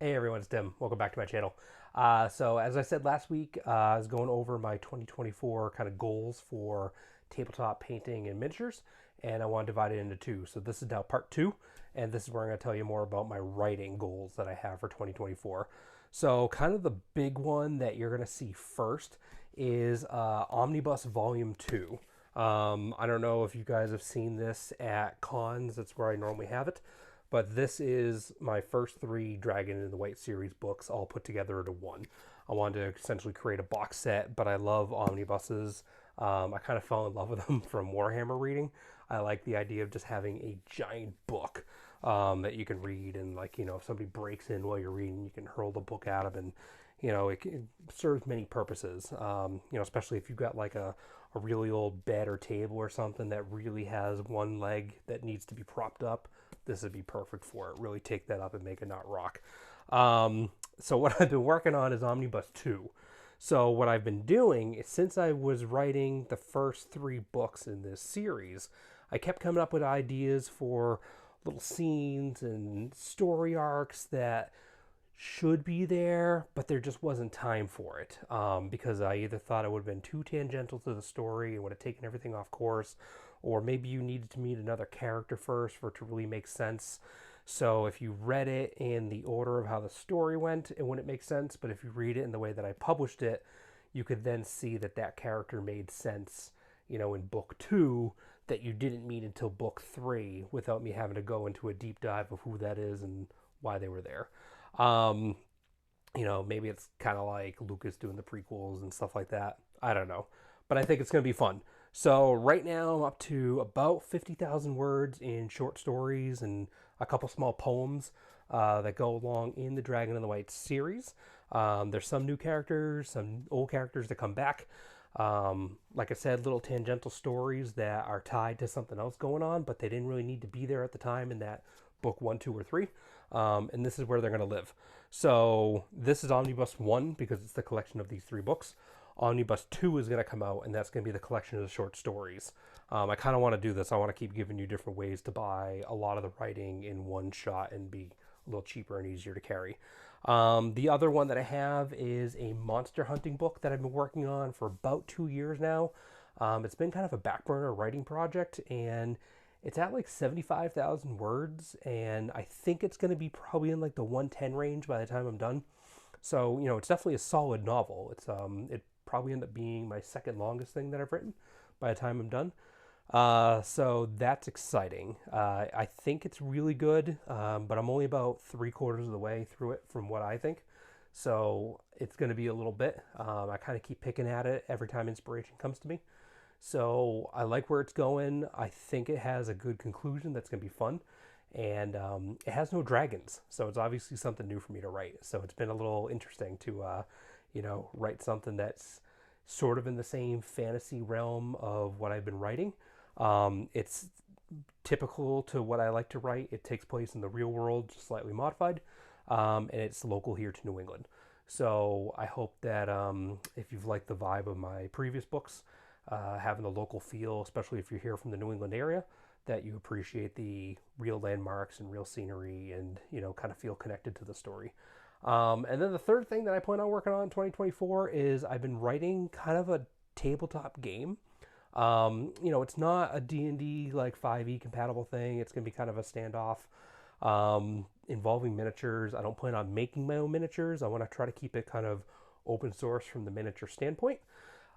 Hey everyone, it's Tim. Welcome back to my channel. So as I said last week, I was going over my 2024 kind of goals for tabletop painting and miniatures, and I want to divide it into two. So this is now part two, and this is where I'm going to tell you more about my writing goals that I have for 2024. So kind of the big one that you're going to see first is Omnibus Volume 2. I don't know if you guys have seen this at cons. That's where I normally have it. But this is my first three Dragon in the White series books all put together into one. I wanted to essentially create a box set, but I love omnibuses. I kind of fell in love with them from Warhammer reading. I like the idea of just having a giant book that you can read, and like, you know, if somebody breaks in while you're reading, you can hurl the book at them, and you know, it serves many purposes. You know, especially if you've got like a really old bed or table or something that really has one leg that needs to be propped up, this would be perfect for it. Really take that up and make it not rock. So what I've been working on is Omnibus 2. So what I've been doing is, since I was writing the first three books in this series, I kept coming up with ideas for little scenes and story arcs that should be there, but there just wasn't time for it, because I either thought it would have been too tangential to the story and would have taken everything off course, or maybe you needed to meet another character first for it to really make sense. So if you read it in the order of how the story went, it wouldn't make sense, but if you read it in the way that I published it, you could then see that that character made sense, you know, in book two, that you didn't meet until book three without me having to go into a deep dive of who that is and why they were there. Um, you know, maybe it's kind of like Lucas doing the prequels and stuff like that. I don't know. But I think it's going to be fun. So right now I'm up to about 50,000 words in short stories and a couple small poems that go along in the Dragon and the White series. There's some new characters, some old characters that come back. Like I said, little tangential stories that are tied to something else going on, but they didn't really need to be there at the time in that book one, two, or three. And this is where they're going to live. So this is Omnibus 1 because it's the collection of these three books. Omnibus 2 is going to come out, and that's going to be the collection of the short stories. I kind of want to do this. I want to keep giving you different ways to buy a lot of the writing in one shot and be a little cheaper and easier to carry. The other one that I have is a monster hunting book that I've been working on for about 2 years now. It's been kind of a back burner writing project, and it's at like 75,000 words, and I think it's going to be probably in like the 110 range by the time I'm done. So, you know, it's definitely a solid novel. It probably end up being my second longest thing that I've written by the time I'm done. So that's exciting. I think it's really good, but I'm only about three-quarters of the way through it from what I think. So it's going to be a little bit. I kind of keep picking at it every time inspiration comes to me. So I like where it's going. I think it has a good conclusion that's going to be fun. And it has no dragons. So it's obviously something new for me to write. So it's been a little interesting to, you know, write something that's sort of in the same fantasy realm of what I've been writing. It's typical to what I like to write. It takes place in the real world, just slightly modified. And it's local here to New England. So I hope that if you've liked the vibe of my previous books, having the local feel, especially if you're here from the New England area, that you appreciate the real landmarks and real scenery and, you know, kind of feel connected to the story. And then the third thing that I plan on working on in 2024 is I've been writing kind of a tabletop game. You know, it's not a D&D like 5e compatible thing. It's going to be kind of a standoff involving miniatures. I don't plan on making my own miniatures. I want to try to keep it kind of open source from the miniature standpoint.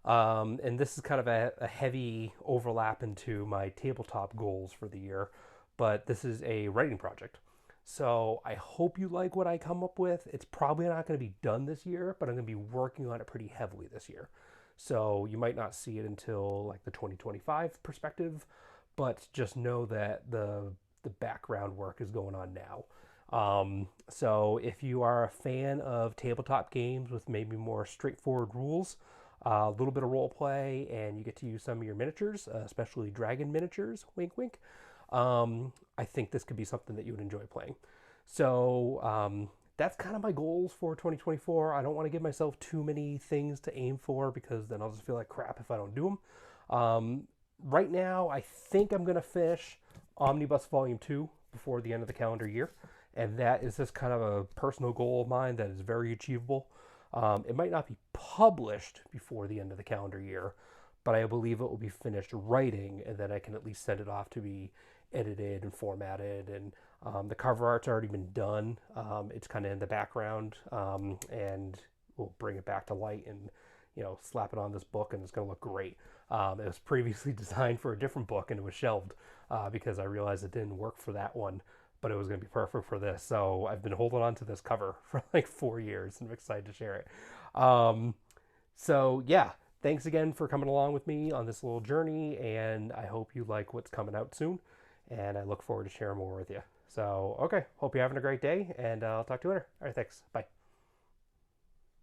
And this is kind of a heavy overlap into my tabletop goals for the year, but this is a writing project. So I hope you like what I come up with. It's probably not going to be done this year, but I'm going to be working on it pretty heavily this year. So you might not see it until like the 2025 perspective, but just know that the background work is going on now. So if you are a fan of tabletop games with maybe more straightforward rules, a little bit of role play, and you get to use some of your miniatures, especially dragon miniatures, wink wink, I think this could be something that you would enjoy playing. So that's kind of my goals for 2024. I don't want to give myself too many things to aim for because then I'll just feel like crap if I don't do them. Right now, I think I'm going to finish Omnibus Volume 2 before the end of the calendar year. And that is just kind of a personal goal of mine that is very achievable. It might not be published before the end of the calendar year, but I believe it will be finished writing, and then I can at least send it off to be edited and formatted. And the cover art's already been done. It's kind of in the background, and we'll bring it back to light and slap it on this book, and it's going to look great. It was previously designed for a different book, and it was shelved because I realized it didn't work for that one, but it was going to be perfect for this. So I've been holding on to this cover for like 4 years, and I'm excited to share it. So yeah, thanks again for coming along with me on this little journey, and I hope you like what's coming out soon, and I look forward to sharing more with you. So, okay, hope you're having a great day, and I'll talk to you later. All right, thanks. Bye.